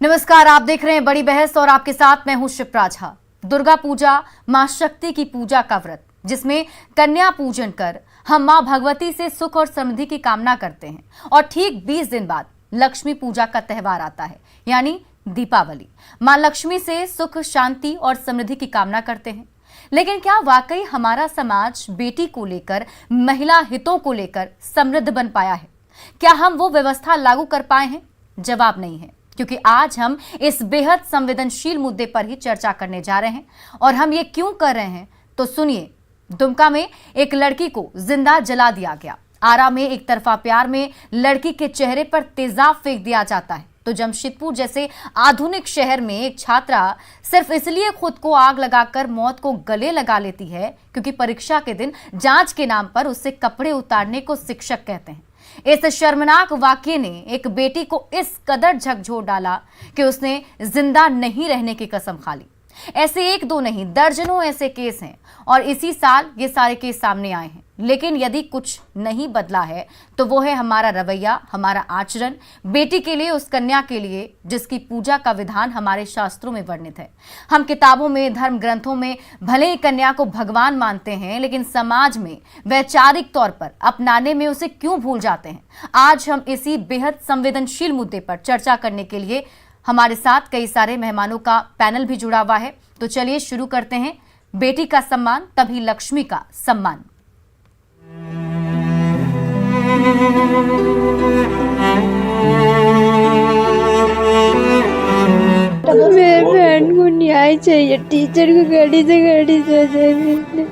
नमस्कार, आप देख रहे हैं बड़ी बहस और आपके साथ मैं हूं शिप्रा झा। दुर्गा पूजा मां शक्ति की पूजा का व्रत, जिसमें कन्या पूजन कर हम मां भगवती से सुख और समृद्धि की कामना करते हैं और ठीक 20 दिन बाद लक्ष्मी पूजा का त्यौहार आता है, यानी दीपावली। मां लक्ष्मी से सुख, शांति और समृद्धि की कामना करते हैं। लेकिन क्या वाकई हमारा समाज बेटी को लेकर, महिला हितों को लेकर समृद्ध बन पाया है? क्या हम वो व्यवस्था लागू कर पाए हैं? जवाब नहीं है, क्योंकि आज हम इस बेहद संवेदनशील मुद्दे पर ही चर्चा करने जा रहे हैं। और हम ये क्यों कर रहे हैं तो सुनिए। दुमका में एक लड़की को जिंदा जला दिया गया। आरा में एक तरफा प्यार में लड़की के चेहरे पर तेजाब फेंक दिया जाता है, तो जमशेदपुर जैसे आधुनिक शहर में एक छात्रा सिर्फ इसलिए खुद को आग लगाकर मौत को गले लगा लेती है क्योंकि परीक्षा के दिन जांच के नाम पर उससे कपड़े उतारने को शिक्षक कहते हैं। इस शर्मनाक वाकये ने एक बेटी को इस कदर झकझोर डाला कि उसने जिंदा नहीं रहने की कसम खा ली। ऐसे एक दो नहीं, दर्जनों ऐसे केस हैं और इसी साल ये सारे केस सामने आए हैं। लेकिन यदि कुछ नहीं बदला है तो वो है हमारा रवैया, हमारा आचरण बेटी के लिए, उस कन्या के लिए जिसकी पूजा का विधान हमारे शास्त्रों में वर्णित है। हम किताबों में, धर्म ग्रंथों में भले ही कन्या को भगवान मानते हैं, लेकिन समाज में वैचारिक तौर पर अपनाने में उसे क्यों भूल जाते हैं? आज हम इसी बेहद संवेदनशील मुद्दे पर चर्चा करने के लिए हमारे साथ कई सारे मेहमानों का पैनल भी जुड़ा हुआ है। तो चलिए शुरू करते हैं। बेटी का सम्मान तभी लक्ष्मी का सम्मान। मेरे बहन को न्याय चाहिए, टीचर को गाड़ी से जाए।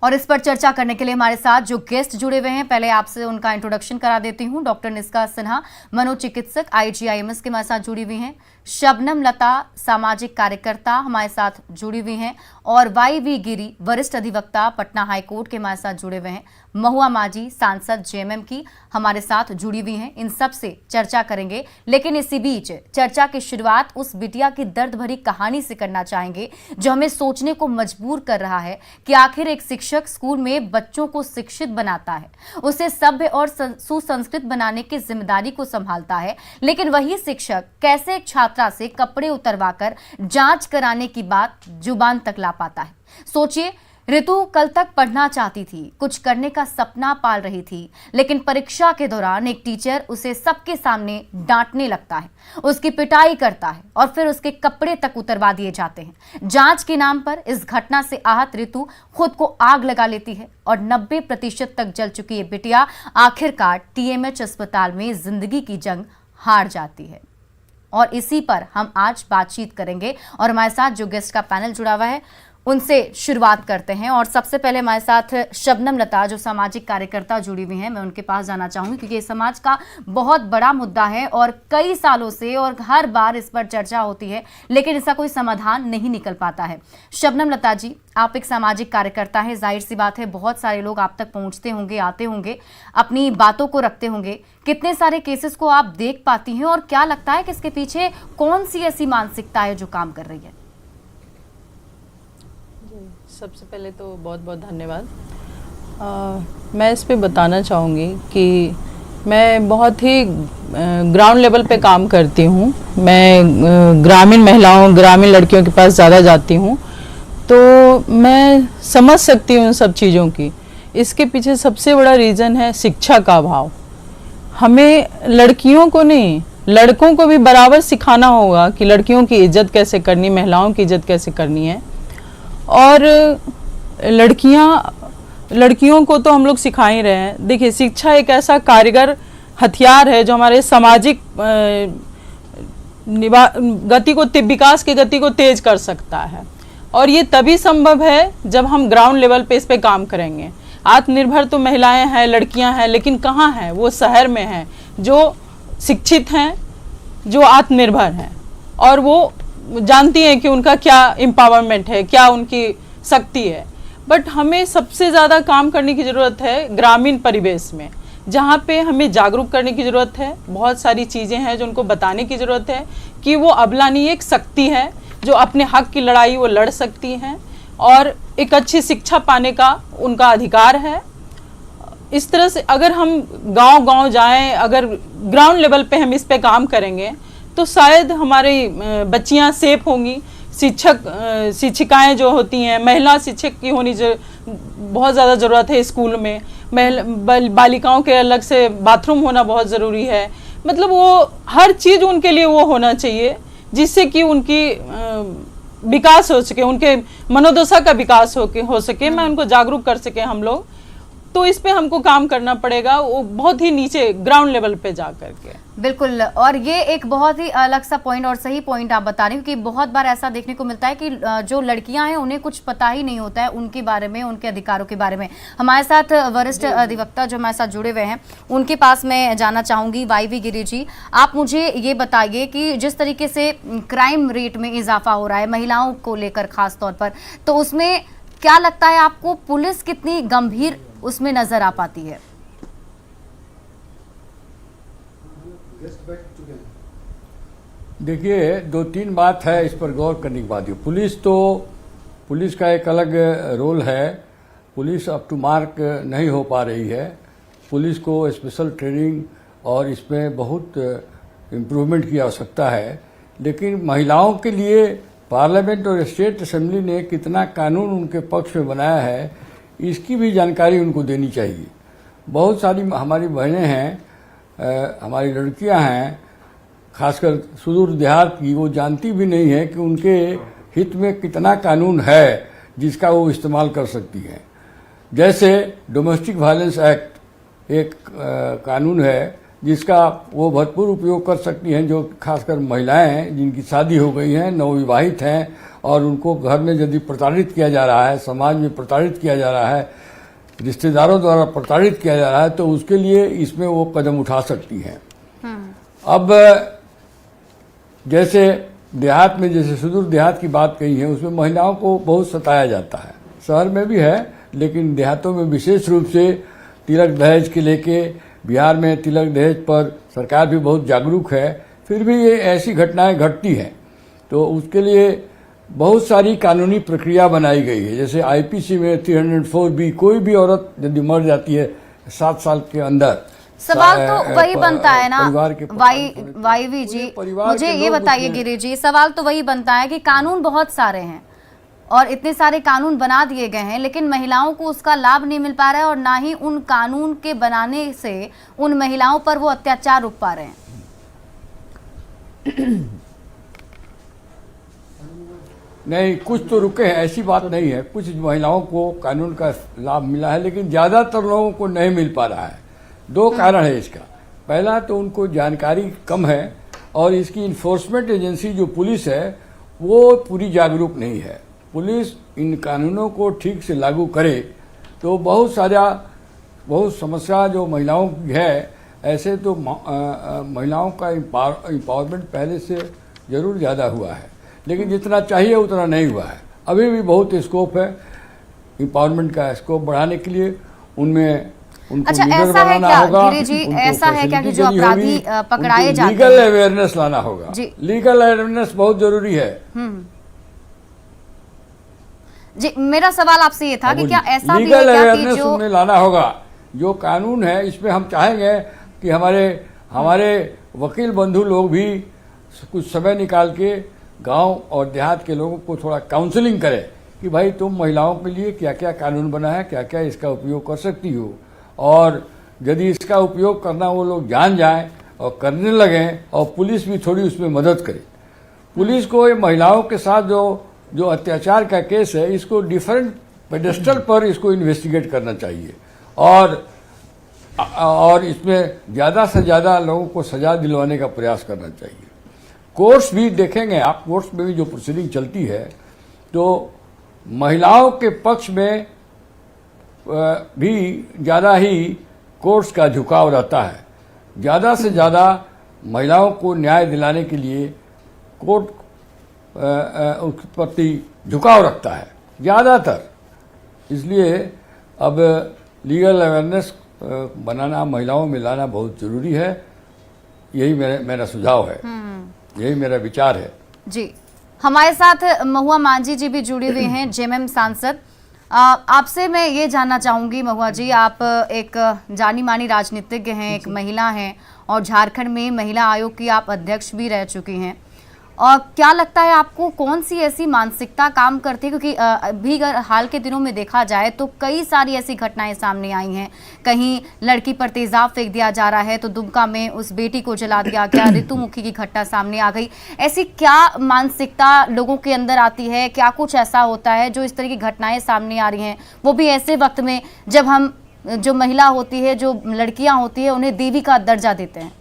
और इस पर चर्चा करने के लिए हमारे साथ जो गेस्ट जुड़े हुए हैं, पहले आपसे उनका इंट्रोडक्शन करा देती हूं। डॉक्टर निष्का सिन्हा, मनोचिकित्सक, IGIMS के हमारे साथ जुड़ी हुई हैं। शबनम लता, सामाजिक कार्यकर्ता, हमारे साथ जुड़ी हुई हैं। और YV गिरी, वरिष्ठ अधिवक्ता, पटना हाईकोर्ट के हमारे साथ जुड़े हुए हैं। महुआ माझी, सांसद JMM की, हमारे साथ जुड़ी हुई हैं। इन सब से चर्चा करेंगे। लेकिन इसी बीच चर्चा की शुरुआत उस बिटिया की दर्द भरी कहानी से करना चाहेंगे जो हमें सोचने को मजबूर कर रहा है कि आखिर एक शिक्षक स्कूल में बच्चों को शिक्षित बनाता है, उसे सभ्य और सुसंस्कृत बनाने की जिम्मेदारी को संभालता है, लेकिन वही शिक्षक कैसे एक छात्रा से कपड़े उतरवाकर जांच कराने की बात जुबान तक ला पाता है? सोचिए, ऋतु कल तक पढ़ना चाहती थी, कुछ करने का सपना पाल रही थी, लेकिन परीक्षा के दौरान एक टीचर उसे सबके सामने डांटने लगता है, उसकी पिटाई करता है और फिर उसके कपड़े तक उतरवा दिए जाते हैं। जांच के नाम पर इस घटना से आहत ऋतु खुद को आग लगा लेती है और 90% तक जल चुकी ये बिटिया आखिरकार TMH अस्पताल में जिंदगी की जंग हार जाती है। और इसी पर हम आज बातचीत करेंगे और हमारे साथ जो गेस्ट का पैनल जुड़ा हुआ है उनसे शुरुआत करते हैं। और सबसे पहले हमारे साथ शबनम लता, जो सामाजिक कार्यकर्ता, जुड़ी हुई हैं। मैं उनके पास जाना चाहूंगी क्योंकि ये समाज का बहुत बड़ा मुद्दा है और कई सालों से और हर बार इस पर चर्चा होती है, लेकिन इसका कोई समाधान नहीं निकल पाता है। शबनम लता जी, आप एक सामाजिक कार्यकर्ता है, जाहिर सी बात है बहुत सारे लोग आप तक पहुंचते होंगे, आते होंगे, अपनी बातों को रखते होंगे। कितने सारे केसेस को आप देख पाती हैं और क्या लगता है कि इसके पीछे कौन सी ऐसी मानसिकता है जो काम कर रही है? सबसे पहले तो बहुत बहुत धन्यवाद। मैं इस पे बताना चाहूँगी कि मैं बहुत ही ग्राउंड लेवल पे काम करती हूँ। मैं ग्रामीण महिलाओं, ग्रामीण लड़कियों के पास ज़्यादा जाती हूँ, तो मैं समझ सकती हूँ उन सब चीज़ों की। इसके पीछे सबसे बड़ा रीज़न है शिक्षा का अभाव। हमें लड़कियों को नहीं, लड़कों को भी बराबर सिखाना होगा कि लड़कियों की इज्जत कैसे करनी, महिलाओं की इज्जत कैसे करनी है। और लड़कियों को तो हम लोग सिखा ही रहे हैं। देखिए, शिक्षा एक ऐसा कारगर हथियार है जो हमारे सामाजिक गति को, विकास की गति को तेज कर सकता है। और ये तभी संभव है जब हम ग्राउंड लेवल पे इस पे काम करेंगे। आत्मनिर्भर तो महिलाएं हैं, लड़कियां हैं, लेकिन कहाँ हैं? वो शहर में हैं, जो शिक्षित हैं, जो आत्मनिर्भर हैं और वो जानती हैं कि उनका क्या एम्पावरमेंट है, क्या उनकी शक्ति है। बट हमें सबसे ज़्यादा काम करने की ज़रूरत है ग्रामीण परिवेश में, जहाँ पे हमें जागरूक करने की ज़रूरत है। बहुत सारी चीज़ें हैं जो उनको बताने की ज़रूरत है कि वो अबला नहीं, एक शक्ति है जो अपने हक की लड़ाई वो लड़ सकती हैं और एक अच्छी शिक्षा पाने का उनका अधिकार है। इस तरह से अगर हम गांव-गांव जाएं, अगर ग्राउंड लेवल पे हम इस पे काम करेंगे तो शायद हमारी बच्चियां सेफ होंगी। शिक्षिकाएं जो होती हैं, महिला शिक्षक की होनी बहुत ज़्यादा ज़रूरत है स्कूल में। बालिकाओं के अलग से बाथरूम होना बहुत ज़रूरी है। मतलब वो हर चीज़ उनके लिए वो होना चाहिए जिससे कि उनकी विकास हो सके, उनके मनोदशा का विकास हो सके, मैं उनको जागरूक कर सके हम लोग। तो इस पे हमको काम करना पड़ेगा, वो बहुत ही नीचे ग्राउंड लेवल पे जा करके। बिल्कुल, और ये एक बहुत ही अलग सा पॉइंट और सही पॉइंट आप बता रहे हो कि बहुत बार ऐसा देखने को मिलता है कि जो लड़कियां हैं उन्हें कुछ पता ही नहीं होता है उनके बारे में, उनके अधिकारों के बारे में। हमारे साथ वरिष्ठ अधिवक्ता जो हमारे साथ जुड़े हुए हैं उनके पास मैं जाना चाहूंगी। वाईवी गिरी जी, आप मुझे ये बताइए कि जिस तरीके से क्राइम रेट में इजाफा हो रहा है महिलाओं को लेकर खास तौर पर, तो उसमें क्या लगता है आपको पुलिस कितनी गंभीर उसमें नजर आ पाती है? देखिए, दो तीन बात है इस पर गौर करने की बात है। पुलिस का एक अलग रोल है। पुलिस अप टू मार्क नहीं हो पा रही है। पुलिस को स्पेशल ट्रेनिंग और इसमें बहुत इम्प्रूवमेंट की आवश्यकता है। लेकिन महिलाओं के लिए पार्लियामेंट और स्टेट असेंबली ने कितना कानून उनके पक्ष में बनाया है, इसकी भी जानकारी उनको देनी चाहिए। बहुत सारी हमारी बहनें हैं, हमारी लड़कियां हैं, खासकर सुदूर देहात की, वो जानती भी नहीं है कि उनके हित में कितना कानून है जिसका वो इस्तेमाल कर सकती हैं। जैसे डोमेस्टिक वायलेंस एक्ट एक कानून है जिसका वो भरपूर उपयोग कर सकती हैं, जो खासकर महिलाएं हैं जिनकी शादी हो गई हैं, नवविवाहित हैं और उनको घर में यदि प्रताड़ित किया जा रहा है, समाज में प्रताड़ित किया जा रहा है, रिश्तेदारों द्वारा प्रताड़ित किया जा रहा है, तो उसके लिए इसमें वो कदम उठा सकती हैं। अब जैसे देहात में, जैसे सुदूर देहात की बात कही है, उसमें महिलाओं को बहुत सताया जाता है। शहर में भी है लेकिन देहातों में विशेष रूप से तिलक दहेज के लेके बिहार में तिलक दहेज पर सरकार भी बहुत जागरूक है। फिर भी ये ऐसी घटनाएं घटती हैं तो उसके लिए बहुत सारी कानूनी प्रक्रिया बनाई गई है। जैसे आईपीसी में 304B, कोई भी औरत यदि मर जाती है 7 साल के अंदर, सवाल तो वही बनता है ना वाईवी जी, मुझे ये बताइए गिरी जी, सवाल तो वही बनता है कि कानून बहुत सारे हैं और इतने सारे कानून बना दिए गए हैं लेकिन महिलाओं को उसका लाभ नहीं मिल पा रहा है और ना ही उन कानून के बनाने से उन महिलाओं पर वो अत्याचार रुक पा रहे हैं। नहीं, कुछ तो रुके हैं, ऐसी बात नहीं है। कुछ महिलाओं को कानून का लाभ मिला है लेकिन ज्यादातर लोगों को नहीं मिल पा रहा है। दो कारण है इसका। पहला तो उनको जानकारी कम है और इसकी इन्फोर्समेंट एजेंसी जो पुलिस है वो पूरी जागरूक नहीं है। पुलिस इन कानूनों को ठीक से लागू करे तो बहुत समस्या जो महिलाओं की है, ऐसे तो महिलाओं का एम्पावरमेंट पहले से जरूर ज़्यादा हुआ है लेकिन जितना चाहिए उतना नहीं हुआ है। अभी भी बहुत स्कोप है एम्पावरमेंट का। स्कोप बढ़ाने के लिए उनमें उनको अच्छा, लीडर ऐसा है बनाना क्या होगा, गिरी जी, ऐसा है क्या कि जो अपराधी पकड़ाए जाते हैं, लीगल अवेयरनेस लाना होगा। लीगल अवेयरनेस बहुत जरूरी है। जी, मेरा सवाल आपसे ये था कि क्या ऐसा भी है लीगल क्या अवेयरनेस कि जो उन्हें लाना होगा। जो कानून है इसमें हम चाहेंगे कि हमारे वकील बंधु लोग भी कुछ समय निकाल के गांव और देहात के लोगों को थोड़ा काउंसलिंग करें कि भाई तुम महिलाओं के लिए क्या क्या कानून बना है, क्या क्या इसका उपयोग कर सकती हो, और यदि इसका उपयोग करना वो लोग जान जाएं और करने लगें और पुलिस भी थोड़ी उसमें मदद करे। पुलिस को ये महिलाओं के साथ जो अत्याचार का केस है इसको डिफरेंट पेडेस्टल पर इसको इन्वेस्टिगेट करना चाहिए और इसमें ज़्यादा से ज़्यादा लोगों को सजा दिलवाने का प्रयास करना चाहिए। कोर्ट्स भी देखेंगे आप, कोर्ट्स में भी जो प्रोसीडिंग चलती है तो महिलाओं के पक्ष में भी ज़्यादा ही कोर्ट्स का झुकाव रहता है। ज़्यादा से ज़्यादा महिलाओं को न्याय दिलाने के लिए कोर्ट उसके प्रति झुकाव रखता है ज़्यादातर। इसलिए अब लीगल अवेयरनेस बनाना, महिलाओं में लाना बहुत ज़रूरी है। यही मेरा सुझाव है, यही मेरा विचार है। जी हमारे साथ महुआ मांझी जी भी जुड़ी हुई हैं, जेएमएम सांसद। आपसे मैं ये जानना चाहूंगी महुआ जी, आप एक जानी मानी राजनीतिज्ञ हैं, एक महिला हैं और झारखंड में महिला आयोग की आप अध्यक्ष भी रह चुकी हैं। और क्या लगता है आपको, कौन सी ऐसी मानसिकता काम करती है? क्योंकि अभी अगर हाल के दिनों में देखा जाए तो कई सारी ऐसी घटनाएं सामने आई हैं। कहीं लड़की पर तेजाब फेंक दिया जा रहा है, तो दुमका में उस बेटी को जला दिया गया, ऋतुमुखी की घटना सामने आ गई। ऐसी क्या मानसिकता लोगों के अंदर आती है? क्या कुछ ऐसा होता है जो इस तरह की घटनाएं सामने आ रही हैं, वो भी ऐसे वक्त में जब हम जो महिला होती है, जो लड़कियां होती है, उन्हें देवी का दर्जा देते हैं?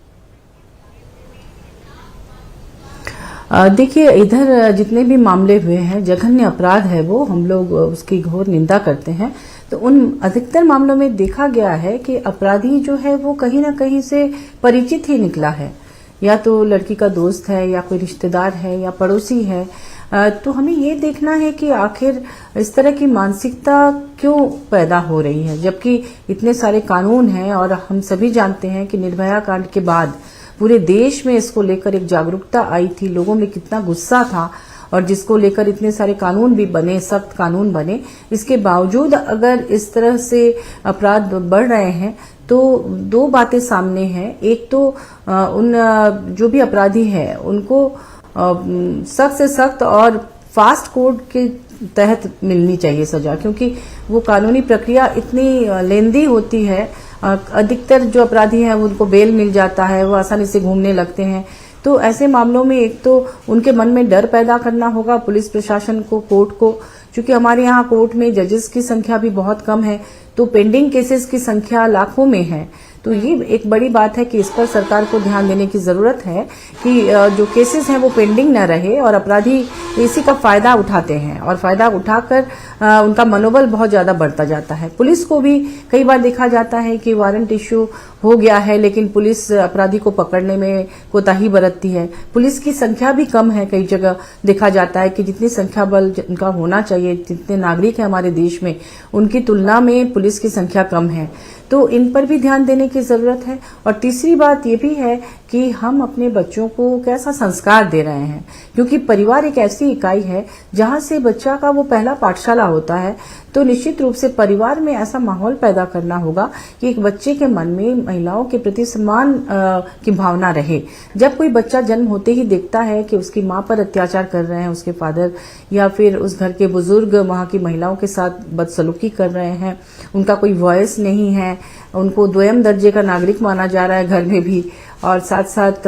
देखिए, इधर जितने भी मामले हुए हैं, जघन्य अपराध है वो, हम लोग उसकी घोर निंदा करते हैं। तो उन अधिकतर मामलों में देखा गया है कि अपराधी जो है वो कहीं ना कहीं से परिचित ही निकला है, या तो लड़की का दोस्त है, या कोई रिश्तेदार है, या पड़ोसी है। तो हमें ये देखना है कि आखिर इस तरह की मानसिकता क्यों पैदा हो रही है, जबकि इतने सारे कानून हैं। और हम सभी जानते हैं कि निर्भया कांड के बाद पूरे देश में इसको लेकर एक जागरूकता आई थी, लोगों में कितना गुस्सा था, और जिसको लेकर इतने सारे कानून भी बने, सख्त कानून बने। इसके बावजूद अगर इस तरह से अपराध बढ़ रहे हैं तो दो बातें सामने हैं। एक तो उन जो भी अपराधी हैं उनको सख्त से सख्त और फास्ट कोड के तहत मिलनी चाहिए सजा, क्योंकि वो कानूनी प्रक्रिया इतनी लेंदी होती है। अधिकतर जो अपराधी हैं उनको बेल मिल जाता है, वो आसानी से घूमने लगते हैं। तो ऐसे मामलों में एक तो उनके मन में डर पैदा करना होगा पुलिस प्रशासन को, कोर्ट को, क्योंकि हमारे यहाँ कोर्ट में जजेस की संख्या भी बहुत कम है, तो पेंडिंग केसेस की संख्या लाखों में है। तो ये एक बड़ी बात है कि इस पर सरकार को ध्यान देने की जरूरत है कि जो केसेस हैं वो पेंडिंग न रहे, और अपराधी इसी का फायदा उठाते हैं, और फायदा उठाकर उनका मनोबल बहुत ज्यादा बढ़ता जाता है। पुलिस को भी कई बार देखा जाता है कि वारंट इश्यू हो गया है, लेकिन पुलिस अपराधी को पकड़ने में कोताही बरतती है। पुलिस की संख्या भी कम है, कई जगह देखा जाता है कि जितनी संख्या बल उनका होना चाहिए, जितने नागरिक हैं हमारे देश में, उनकी तुलना में पुलिस की संख्या कम है। तो इन पर भी ध्यान देने की जरूरत है। और तीसरी बात ये भी है कि हम अपने बच्चों को कैसा संस्कार दे रहे हैं, क्योंकि परिवार एक ऐसी इकाई है जहां से बच्चा का वो पहला पाठशाला होता है। तो निश्चित रूप से परिवार में ऐसा माहौल पैदा करना होगा कि एक बच्चे के मन में महिलाओं के प्रति सम्मान की भावना रहे। जब कोई बच्चा जन्म होते ही देखता है कि उसकी माँ पर अत्याचार कर रहे हैं उसके फादर, या फिर उस घर के बुजुर्ग वहां की महिलाओं के साथ बदसलूकी कर रहे हैं, उनका कोई वॉइस नहीं है, उनको द्वयम दर्जे का नागरिक माना जा रहा है घर में भी, और साथ साथ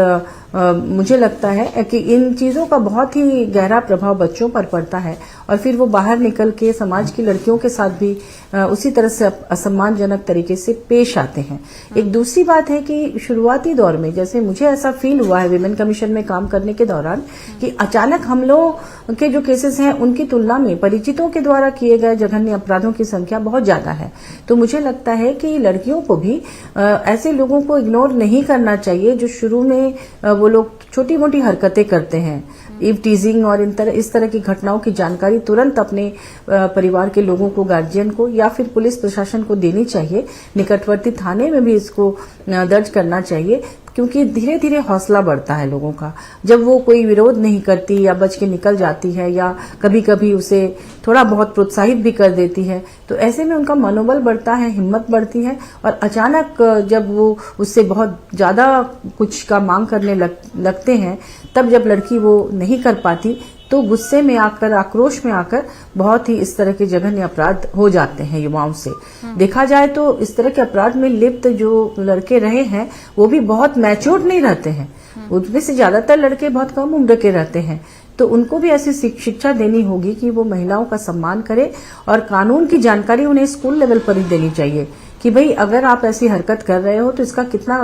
मुझे लगता है कि इन चीजों का बहुत ही गहरा प्रभाव बच्चों पर पड़ता है, और फिर वो बाहर निकल के समाज की लड़कियों के साथ भी उसी तरह से असम्मानजनक तरीके से पेश आते हैं। एक दूसरी बात है कि शुरुआती दौर में, जैसे मुझे ऐसा फील हुआ है विमेन कमीशन में काम करने के दौरान, कि अचानक हमलों के जो केसेस हैं उनकी तुलना में परिचितों के द्वारा किए गए जघन्य अपराधों की संख्या बहुत ज्यादा है। तो मुझे लगता है कि लड़कियों को भी ऐसे लोगों को इग्नोर नहीं करना चाहिए जो शुरू में वो लोग छोटी मोटी हरकतें करते हैं, ईव टीजिंग और इस तरह की घटनाओं की जानकारी तुरंत अपने परिवार के लोगों को, गार्जियन को, या फिर पुलिस प्रशासन को देनी चाहिए। निकटवर्ती थाने में भी इसको दर्ज करना चाहिए, क्योंकि धीरे धीरे हौसला बढ़ता है लोगों का। जब वो कोई विरोध नहीं करती या बच के निकल जाती है, या कभी कभी उसे थोड़ा बहुत प्रोत्साहित भी कर देती है, तो ऐसे में उनका मनोबल बढ़ता है, हिम्मत बढ़ती है। और अचानक जब वो उससे बहुत ज्यादा कुछ का मांग करने लगते हैं, तब जब लड़की वो नहीं कर पाती, तो गुस्से में आकर, आक्रोश में आकर बहुत ही इस तरह के जघन्य अपराध हो जाते हैं युवाओं से। देखा जाए तो इस तरह के अपराध में लिप्त जो लड़के रहे हैं वो भी बहुत मैच्योर नहीं रहते हैं, उनमें से ज्यादातर लड़के बहुत कम उम्र के रहते हैं। तो उनको भी ऐसी शिक्षा देनी होगी कि वो महिलाओं का सम्मान करे, और कानून की जानकारी उन्हें स्कूल लेवल पर ही देनी चाहिए कि भाई अगर आप ऐसी हरकत कर रहे हो तो इसका कितना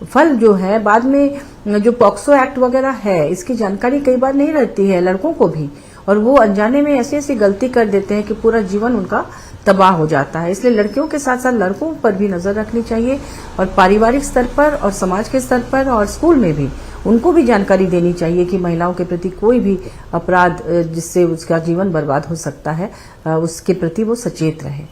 फल जो है बाद में, जो पॉक्सो एक्ट वगैरह है, इसकी जानकारी कई बार नहीं रहती है लड़कों को भी, और वो अनजाने में ऐसी ऐसी गलती कर देते हैं कि पूरा जीवन उनका तबाह हो जाता है। इसलिए लड़कियों के साथ साथ लड़कों पर भी नजर रखनी चाहिए, और पारिवारिक स्तर पर और समाज के स्तर पर और स्कूल में भी उनको भी जानकारी देनी चाहिए कि महिलाओं के प्रति कोई भी अपराध जिससे उसका जीवन बर्बाद हो सकता है, उसके प्रति वो सचेत रहे।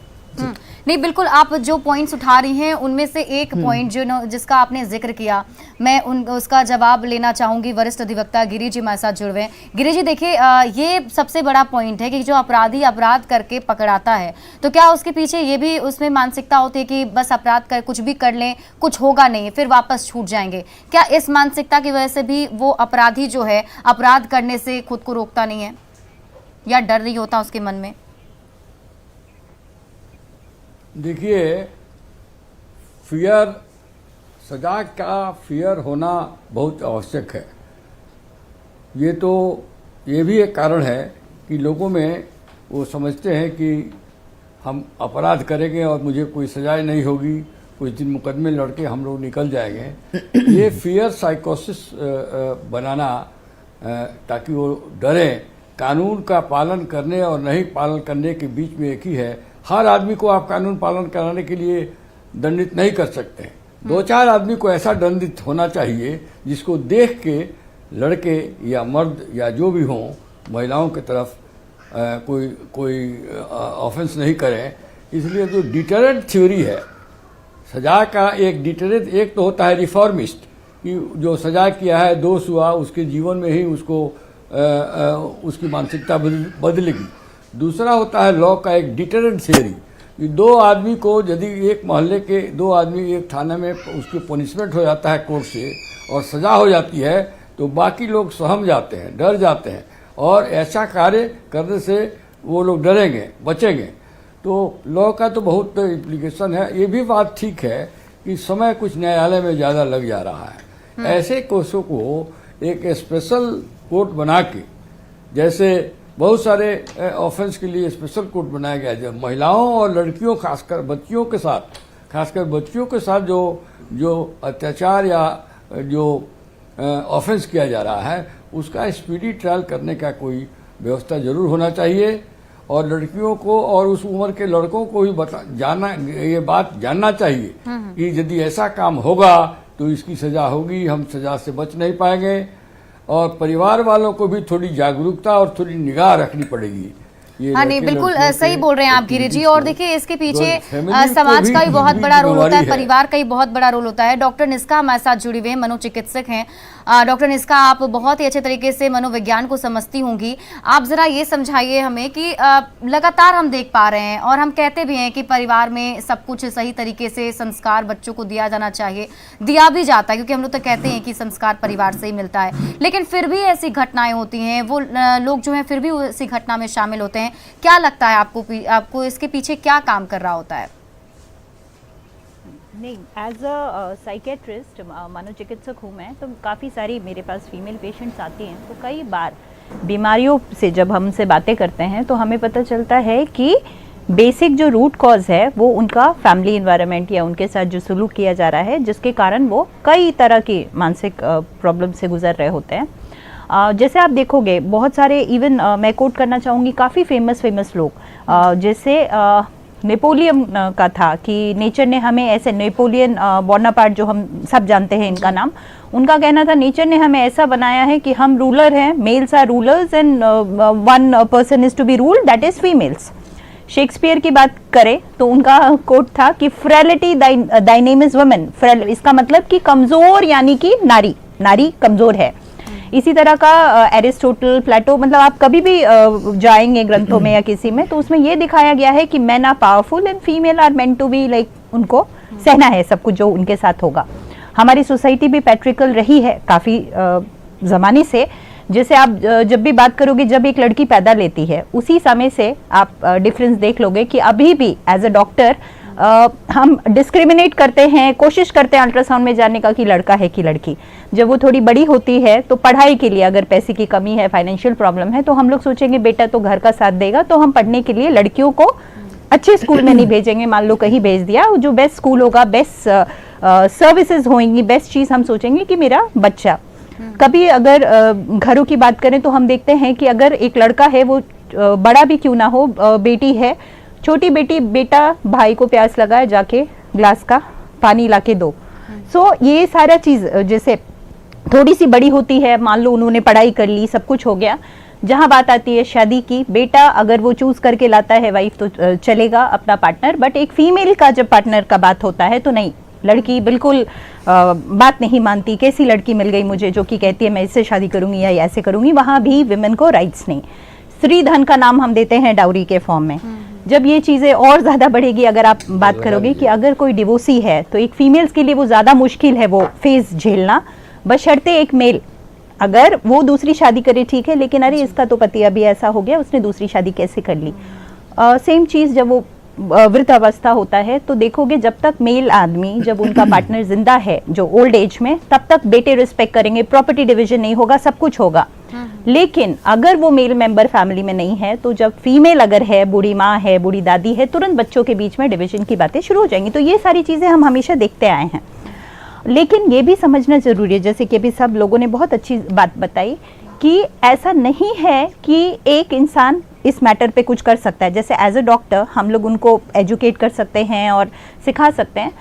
नहीं, बिल्कुल आप जो पॉइंट्स उठा रही हैं उनमें से एक पॉइंट जिसका आपने जिक्र किया, मैं उसका जवाब लेना चाहूंगी। वरिष्ठ अधिवक्ता गिरी जी हमारे साथ जुड़ हुए हैं। गिरी जी देखिए, ये सबसे बड़ा पॉइंट है कि जो अपराधी अपराध करके पकड़ाता है तो क्या उसके पीछे ये भी उसमें मानसिकता होती है कि बस अपराध कर कुछ भी कर लें, कुछ होगा नहीं, फिर वापस छूट जाएंगे। क्या इस मानसिकता की वजह से भी वो अपराधी जो है अपराध करने से खुद को रोकता नहीं है या डर नहीं होता उसके मन में? देखिए, फियर, सजा का फियर होना बहुत आवश्यक है। ये भी एक कारण है कि लोगों में वो समझते हैं कि हम अपराध करेंगे और मुझे कोई सजाएं नहीं होगी, कुछ दिन मुकदमे लड़के हम लोग निकल जाएंगे। ये फियर साइकोसिस बनाना ताकि वो डरें। कानून का पालन करने और नहीं पालन करने के बीच में एक ही है। हर आदमी को आप कानून पालन कराने के लिए दंडित नहीं कर सकते। 2-4 आदमी को ऐसा दंडित होना चाहिए जिसको देख के लड़के या मर्द या जो भी हों महिलाओं की तरफ कोई ऑफेंस नहीं करें। इसलिए जो डिटरेंट थ्योरी है, सजा का एक डिटरेंट, एक तो होता है रिफॉर्मिस्ट कि जो सजा किया है, दोष हुआ, उसके जीवन में ही उसको उसकी मानसिकता बदलेगी। दूसरा होता है लॉ का एक डिटरेंट थ्योरी कि 2 आदमी को यदि एक मोहल्ले के 2 आदमी एक थाने में उसकी पनिशमेंट हो जाता है कोर्ट से और सजा हो जाती है तो बाकी लोग सहम जाते हैं, डर जाते हैं और ऐसा कार्य करने से वो लोग डरेंगे, बचेंगे। तो लॉ का तो बहुत इम्प्लीकेशन है। ये भी बात ठीक है कि समय कुछ न्यायालय में ज़्यादा लग जा रहा है। ऐसे केसों को एक स्पेशल कोर्ट बना के, जैसे बहुत सारे ऑफेंस के लिए स्पेशल कोर्ट बनाया गया है, जब महिलाओं और लड़कियों, खासकर बच्चियों के साथ जो अत्याचार या जो ऑफेंस किया जा रहा है उसका स्पीडी ट्रायल करने का कोई व्यवस्था जरूर होना चाहिए। और लड़कियों को और उस उम्र के लड़कों को भी ये बात जानना चाहिए कि यदि ऐसा काम होगा तो इसकी सजा होगी, हम सजा से बच नहीं पाएंगे। और परिवार वालों को भी थोड़ी जागरूकता और थोड़ी निगाह रखनी पड़ेगी। हाँ नहीं, बिल्कुल सही बोल रहे हैं आप गिरी जी। और देखिए इसके पीछे समाज का भी बहुत बड़ा रोल होता है, परिवार का ही बहुत बड़ा रोल होता है। डॉक्टर निष्का हमारे साथ जुड़ी हुई है, मनोचिकित्सक हैं। डॉक्टर निष्का, आप बहुत ही अच्छे तरीके से मनोविज्ञान को समझती होंगी। आप जरा ये समझाइए हमें कि लगातार हम देख पा रहे हैं और हम कहते भी हैं कि परिवार में सब कुछ सही तरीके से संस्कार बच्चों को दिया जाना चाहिए, दिया भी जाता है क्योंकि हम लोग तो कहते हैं कि संस्कार परिवार से ही मिलता है, लेकिन फिर भी ऐसी घटनाएं होती हैं, वो लोग जो हैं फिर भी उसी घटना में शामिल होते हैं। क्या लगता है आपको इसके पीछे क्या काम कर रहा होता है? नहीं, एज अ साइकेट्रिस्ट, मनोचिकित्सक हूँ मैं, तो काफ़ी सारी मेरे पास फीमेल पेशेंट्स आती हैं। तो कई बार बीमारियों से जब हमसे बातें करते हैं तो हमें पता चलता है कि बेसिक जो रूट कॉज है वो उनका फैमिली एनवायरनमेंट या उनके साथ जो सलूक किया जा रहा है, जिसके कारण वो कई तरह की मानसिक प्रॉब्लम से गुजर रहे होते हैं। जैसे आप देखोगे बहुत सारे, इवन मैं कोट करना चाहूँगी काफ़ी फेमस लोग, जैसे नेपोलियन का था कि नेचर ने हमें ऐसे, नेपोलियन बोनापार्ट जो हम सब जानते हैं इनका नाम, उनका कहना था नेचर ने हमें ऐसा बनाया है कि हम रूलर हैं, males are rulers and one person is to be ruled, that is females. Shakespeare की बात करें तो उनका कोट था कि frailty thy name is women. इसका मतलब कि कमजोर, यानी कि नारी कमजोर है। इसी तरह का एरिस्टोटल, प्लेटो, मतलब आप कभी भी जाएंगे ग्रंथों में या किसी में तो उसमें ये दिखाया गया है कि men are powerful and female are meant to be like, उनको सहना है सब कुछ जो उनके साथ होगा। हमारी सोसाइटी भी पैट्रिकल रही है काफ़ी ज़माने से। जैसे आप जब भी बात करोगे, जब एक लड़की पैदा लेती है उसी समय से आप डिफरेंस देख लोगे कि अभी भी एज अ डॉक्टर हम डिस्क्रिमिनेट करते हैं, कोशिश करते हैं अल्ट्रासाउंड में जानने का कि लड़का है कि लड़की। जब वो थोड़ी बड़ी होती है तो पढ़ाई के लिए अगर पैसे की कमी है, फाइनेंशियल प्रॉब्लम है, तो हम लोग सोचेंगे बेटा तो घर का साथ देगा, तो हम पढ़ने के लिए लड़कियों को अच्छे स्कूल में नहीं भेजेंगे। मान लो कहीं भेज दिया, जो बेस्ट स्कूल होगा, बेस्ट सर्विसेज होंगी, बेस्ट चीज़ हम सोचेंगे कि मेरा बच्चा। कभी अगर घरों की बात करें तो हम देखते हैं कि अगर एक लड़का है, वो बड़ा भी क्यों ना हो, बेटी है, छोटी बेटी, बेटा भाई को प्यास लगा है, जाके ग्लास का पानी लाके दो। सो ये सारा चीज़ जैसे थोड़ी सी बड़ी होती है, मान लो उन्होंने पढ़ाई कर ली, सब कुछ हो गया, जहां बात आती है शादी की, बेटा अगर वो चूज करके लाता है वाइफ तो चलेगा अपना पार्टनर, बट एक फीमेल का जब पार्टनर का बात होता है तो नहीं, लड़की बिल्कुल बात नहीं मानती। कैसी लड़की मिल गई मुझे जो कि कहती है मैं इससे शादी करूंगी या ऐसे करूंगी, वहां भी विमेन को राइट्स नहीं। स्त्री धन का नाम हम देते हैं डाउरी के फॉर्म में। जब ये चीजें और ज्यादा बढ़ेगी, अगर आप बात करोगे कि अगर कोई डिवोर्सी है तो एक फीमेल्स के लिए वो ज्यादा मुश्किल है वो फेज झेलना, बशर्ते एक मेल अगर वो दूसरी शादी करे ठीक है, लेकिन अरे इसका तो पति अभी ऐसा हो गया, उसने दूसरी शादी कैसे कर ली। सेम चीज जब वो वृद्ध अवस्था होता है तो देखोगे जब तक मेल आदमी, जब उनका पार्टनर जिंदा है जो ओल्ड एज में, तब तक बेटे रिस्पेक्ट करेंगे, प्रॉपर्टी डिवीजन नहीं होगा, सब कुछ होगा। लेकिन अगर वो मेल मेंबर फैमिली में नहीं है तो जब फीमेल अगर है, बूढ़ी माँ है, बूढ़ी दादी है, तुरंत बच्चों के बीच में डिवीजन की बातें शुरू हो जाएंगी। तो ये सारी चीजें हम हमेशा देखते आए हैं। लेकिन ये भी समझना जरूरी है, जैसे कि अभी सब लोगों ने बहुत अच्छी बात बताई कि ऐसा नहीं है कि एक इंसान इस मैटर पे कुछ कर सकता है। जैसे एज अ डॉक्टर हम लोग उनको एजुकेट कर सकते हैं और सिखा सकते हैं।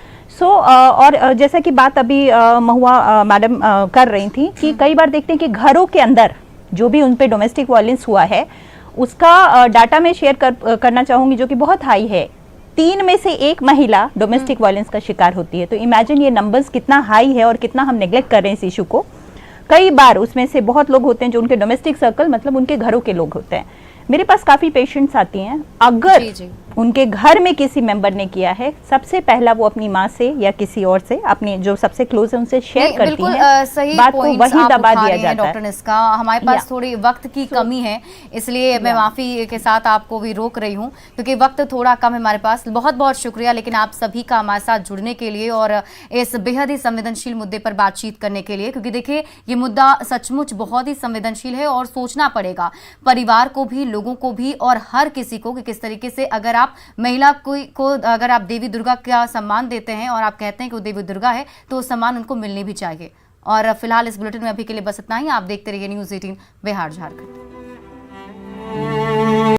और जैसा कि बात अभी महुआ मैडम कर रही थी कि कई बार देखते हैं कि घरों के अंदर जो भी उन पे डोमेस्टिक वायलेंस हुआ है उसका डाटा मैं शेयर करना चाहूँगी जो कि बहुत हाई है। 3 में से 1 महिला डोमेस्टिक वायलेंस का शिकार होती है। तो इमेजिन ये नंबर्स कितना हाई है और कितना हम नेग्लेक्ट कर रहे हैं इस इशू को। कई बार उसमें से बहुत लोग होते हैं जो उनके डोमेस्टिक सर्कल मतलब उनके घरों के लोग होते हैं। मेरे पास काफी पेशेंट्स आती हैं, अगर जी। उनके घर में किसी मेंबर ने किया है, सबसे पहला वो अपनी माँ से या किसी और से, अपने जो सबसे क्लोज है उनसे शेयर करती हैं। सही बात को पॉइंट्स वही आप दबा उठा दिया रहे हैं जाता डॉक्टर है। निस्का। हमारे पास थोड़ी वक्त की कमी है, इसलिए मैं माफी के साथ आपको भी रोक रही हूँ क्योंकि वक्त थोड़ा कम है हमारे पास। बहुत बहुत शुक्रिया लेकिन आप सभी का हमारे साथ जुड़ने के लिए और इस बेहद ही संवेदनशील मुद्दे पर बातचीत करने के लिए, क्योंकि देखिए ये मुद्दा सचमुच बहुत ही संवेदनशील है और सोचना पड़ेगा परिवार को भी, लोगों को भी और हर किसी को कि किस तरीके से अगर आप महिला को अगर आप देवी दुर्गा का सम्मान देते हैं और आप कहते हैं कि वो देवी दुर्गा है तो वो सम्मान उनको मिलनी भी चाहिए। और फिलहाल इस बुलेटिन में अभी के लिए बस इतना ही। आप देखते रहिए न्यूज़ 18 बिहार झारखंड।